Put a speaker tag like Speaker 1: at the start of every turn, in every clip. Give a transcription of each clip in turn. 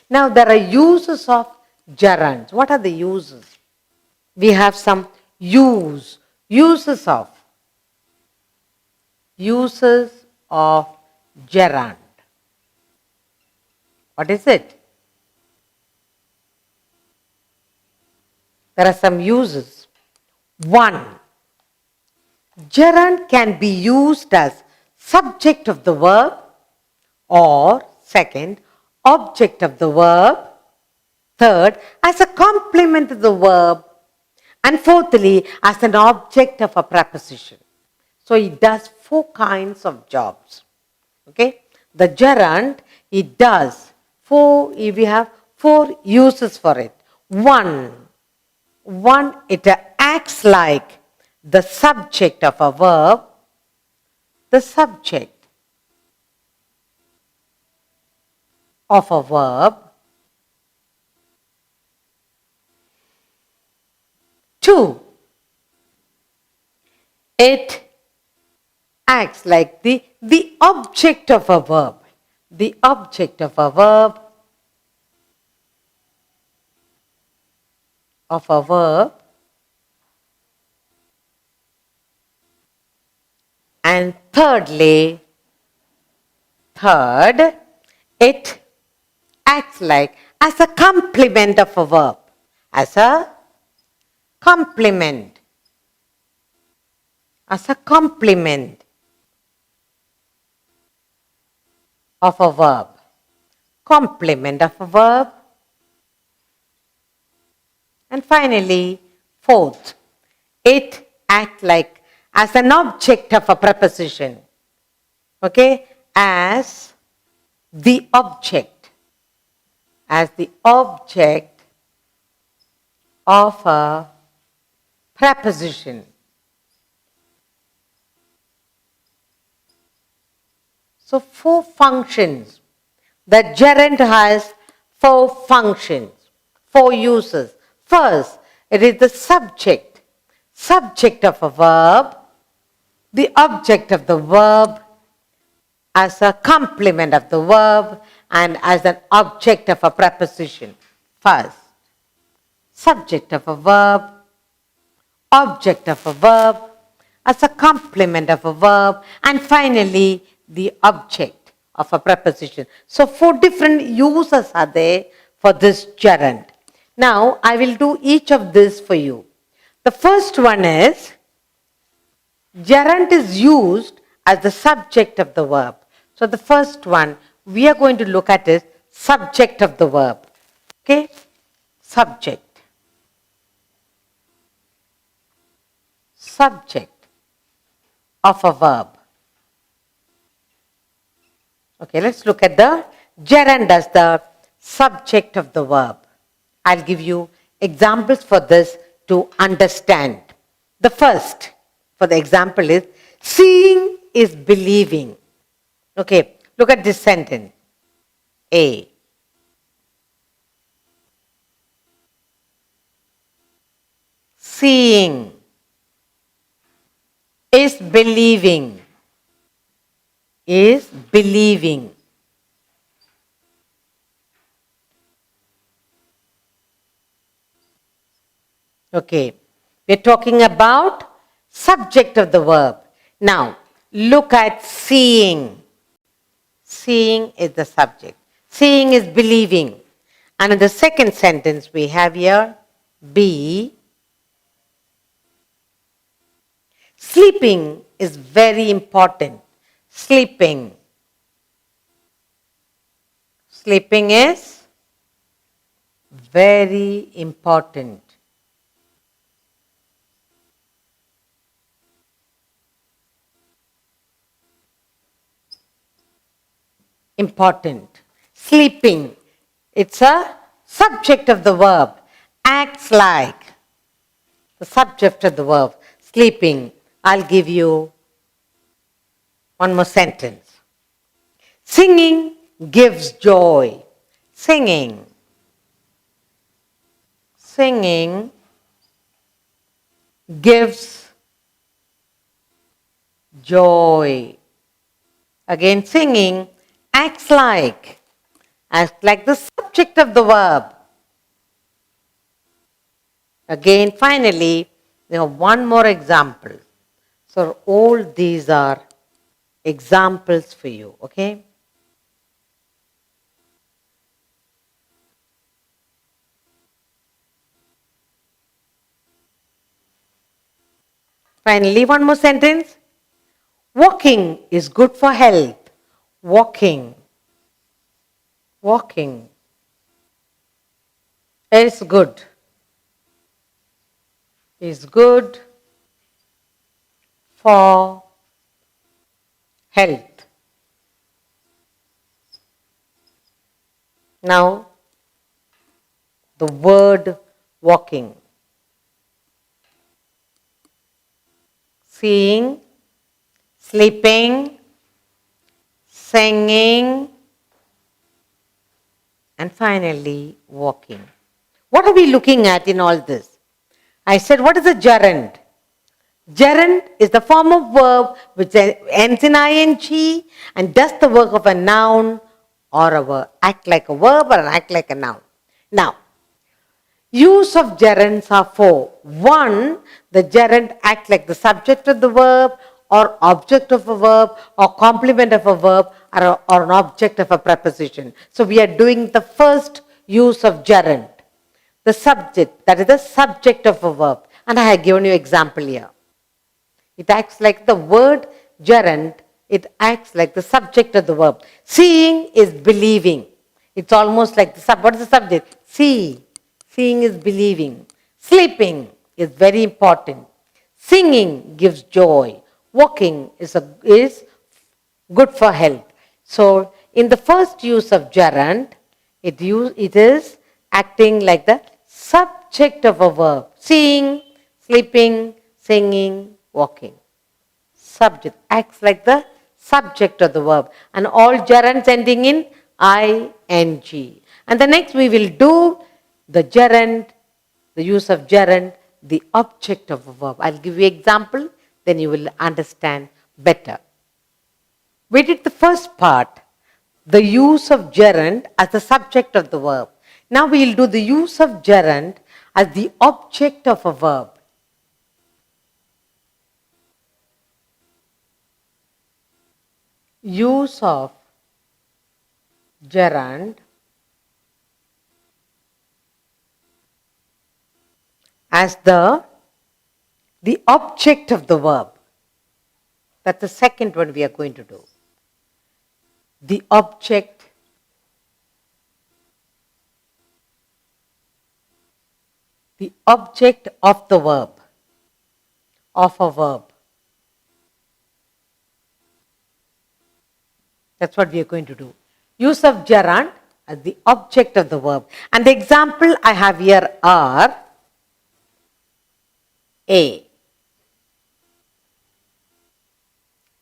Speaker 1: Now there are uses of gerunds. What are the uses? We have some uses of gerund. What is it? There are some uses. 1. Gerund can be used as subject of the verb, or second, object of the verb, third, as a complement of the verb, and fourthly, as an object of a preposition. So it does 4 kinds of jobs. Okay? The gerund, it does we have 4 uses for it. One, it acts like the subject of a verb, the subject of a verb. 2, it acts like the object of a verb. The object of a verb, and thirdly, it acts like as a complement of a verb. As a complement. As a complement of a verb. Complement of a verb. And finally, fourth, it acts like as an object of a preposition. Okay? As the object. As the object of a preposition. So 4 functions. The gerund has 4 functions, 4 uses. First, it is the subject of a verb, the object of the verb, as a complement of the verb, and as an object of a preposition. First, subject of a verb, object of a verb, as a complement of a verb, and finally the object of a preposition. So 4 different uses are there for this gerund. Now I will do each of this for you. The first one is, gerund is used as the subject of the verb. So the first one we are going to look at is subject of the verb. Okay? Subject of a verb. Okay, let's look at the gerund as the subject of the verb. I'll give you examples for this to understand. The first for the example is, seeing is believing. Okay, look at this sentence. A. Seeing is believing. Is believing. Okay, we're talking about subject of the verb. Now, look at seeing. Seeing is the subject. Seeing is believing. And in the second sentence we have here, B. Sleeping is very important. Sleeping. Sleeping is very important. Important. Sleeping. It's a subject of the verb. Acts like. The subject of the verb. Sleeping. I'll give you one more sentence. Singing gives joy. Singing. Singing gives joy. Again, singing acts like. acts like the subject of the verb. Again, finally, we have one more example. So all these are examples for you, okay? Finally, one more sentence. Walking is good for health. Walking. Walking is good. Is good for health. Now, the word walking. Seeing, sleeping, singing, and finally walking. What are we looking at in all this? I said, what is a gerund? Gerund is the form of verb which ends in ing and does the work of a noun or a verb, act like a verb or act like a noun. Now, use of gerunds are four. One, the gerund acts like the subject of the verb or object of a verb or complement of a verb or an object of a preposition. So we are doing the first use of gerund. The subject, that is the subject of a verb. And I have given you example here. It acts like the word gerund, it acts like the subject of the verb. Seeing is believing. It's almost like what is the subject? See. Seeing is believing. Sleeping is very important. Singing gives joy. Walking is good for health. So in the first use of gerund, it is acting like the subject of a verb. Seeing, sleeping, singing, walking. Subject acts like the subject of the verb. And all gerunds ending in ing. And the next we will do the gerund, the use of gerund, the object of a verb. I'll give you example, then you will understand better. We did the first part, the use of gerund as the subject of the verb. Now we will do the use of gerund as the object of a verb. Use of gerund as the object of the verb. That's the second one we are going to do. The object of the verb, of a verb. That's what we are going to do. Use of gerund as the object of the verb. And the example I have here are A.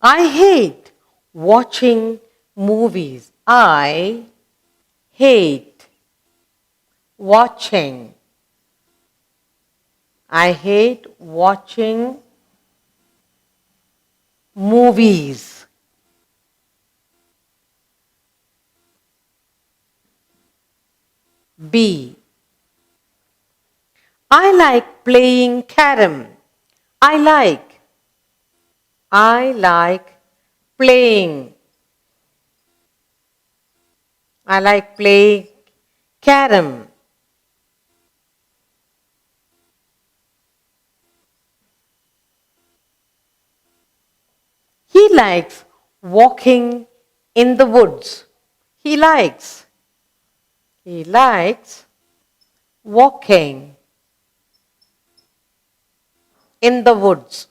Speaker 1: I hate watching movies. I hate watching. I hate watching movies. B. I like playing carom. I like playing. I like playing carom. He likes walking in the woods. He likes walking in the woods.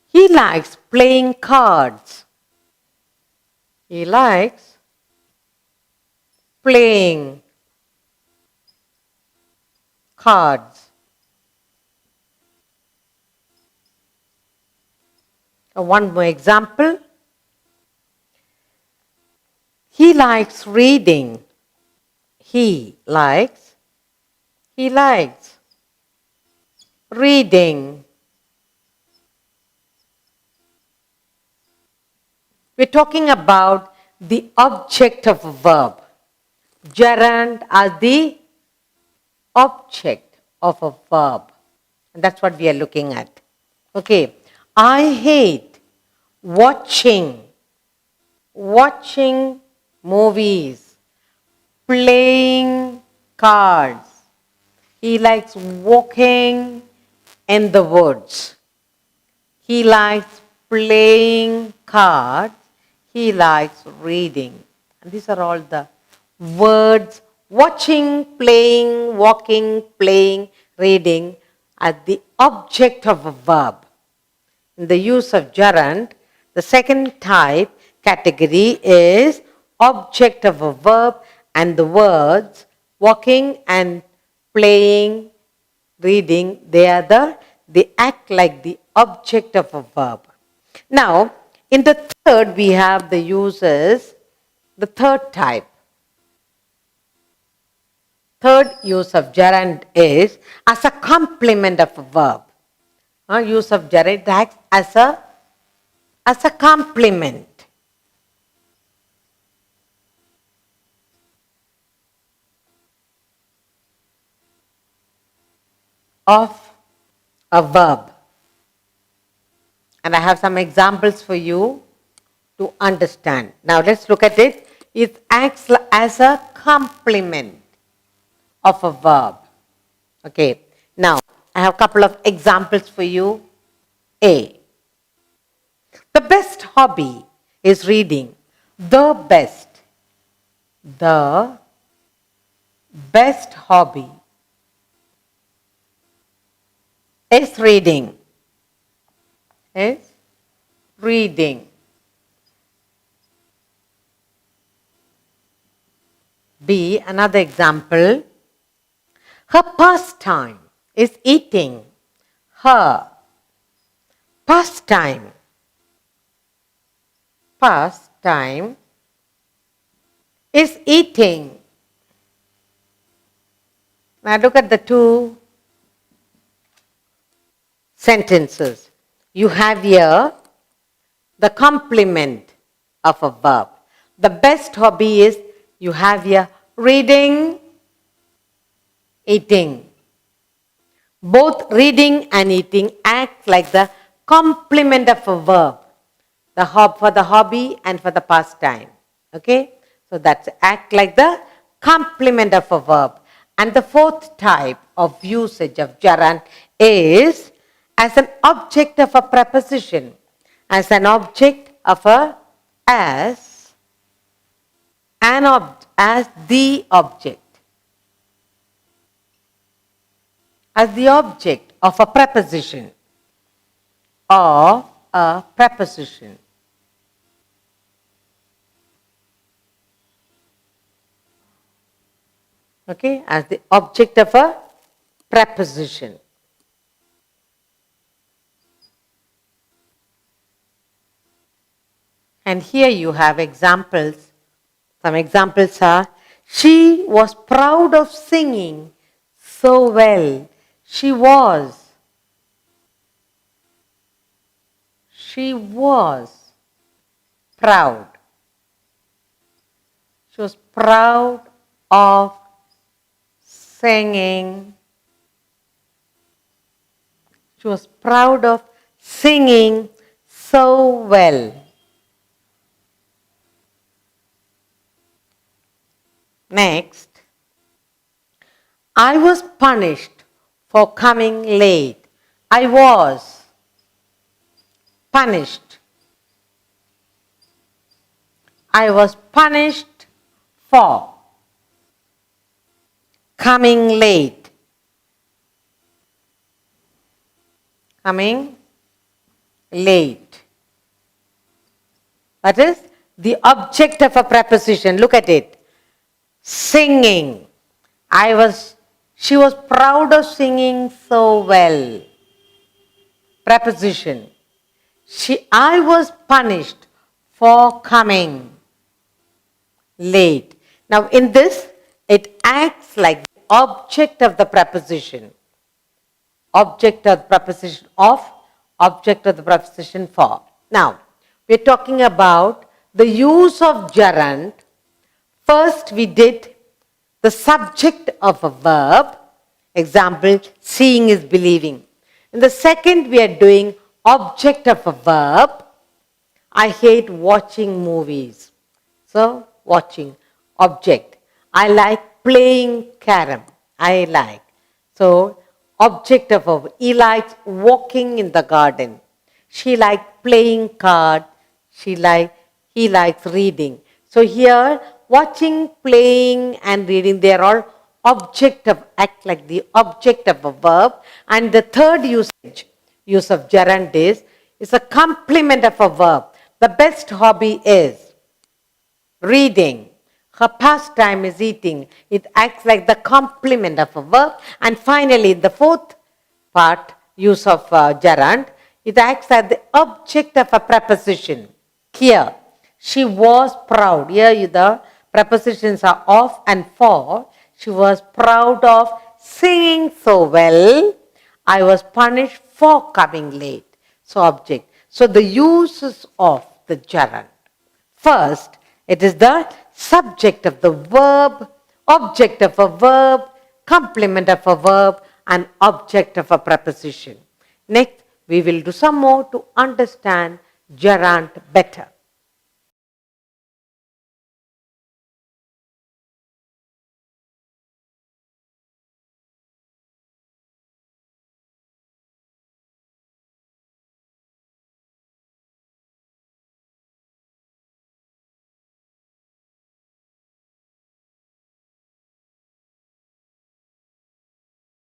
Speaker 1: He likes playing cards. He likes playing cards. One more example. He likes reading. He likes reading. We're talking about the object of a verb. Gerund as the object of a verb. And that's what we are looking at. Okay. I hate watching movies, playing cards. He likes walking in the woods. He likes playing cards. He likes reading. And these are all the words: watching, playing, walking, playing, reading, as the object of a verb. In the use of gerund, the second type category is object of a verb, and the words walking and playing, reading, they act like the object of a verb. Now, in the third, we have the uses, the third type. Third use of gerund is as a complement of a verb. Use of gerund acts as a complement of a verb. And I have some examples for you to understand. Now let's look at it. It acts as a complement of a verb. Okay. Now I have a couple of examples for you. A. The best hobby is reading. The best hobby is reading. Is reading. B, another example. Her pastime is eating. Her pastime is eating. Now look at the two sentences. You have here the complement of a verb. The best hobby is, you have here reading, eating. Both reading and eating act like the complement of a verb. For the hobby and for the pastime. Okay? So that's act like the complement of a verb. And the fourth type of usage of gerund is as an object of a preposition. As an object of a, as the object. As the object of a preposition. Of a preposition. Okay, as the object of a preposition. And here you have examples. Some examples are, she was proud of singing so well. She was proud. She was proud of singing. She was proud of singing so well. Next, I was punished for coming late. I was punished. I was punished for coming late. Coming late. That is the object of a preposition. Look at it. Singing. She was proud of singing so well. Preposition. I was punished for coming late. Now in this, it acts like the object of the preposition. object of the preposition of, object of the preposition for. Now, we're talking about the use of gerund. First, we did the subject of a verb. Example, seeing is believing. In the second, we are doing object of a verb. I hate watching movies. So, watching, object. I like playing carom. I like. So, object of a verb. He likes walking in the garden. She likes playing card. He likes reading. So, here, watching, playing, and reading, they are all object of, act like the object of a verb. And the third use of gerund is a complement of a verb. The best hobby is reading. Her pastime is eating. It acts like the complement of a verb. And finally, the fourth part, use of gerund, it acts as the object of a preposition. Here, she was proud. Here, the prepositions are of and for. She was proud of singing so well. I was punished for coming late. So, object. So, the uses of the gerund. First, it is the subject of the verb, object of a verb, complement of a verb, and object of a preposition. Next, we will do some more to understand gerund better.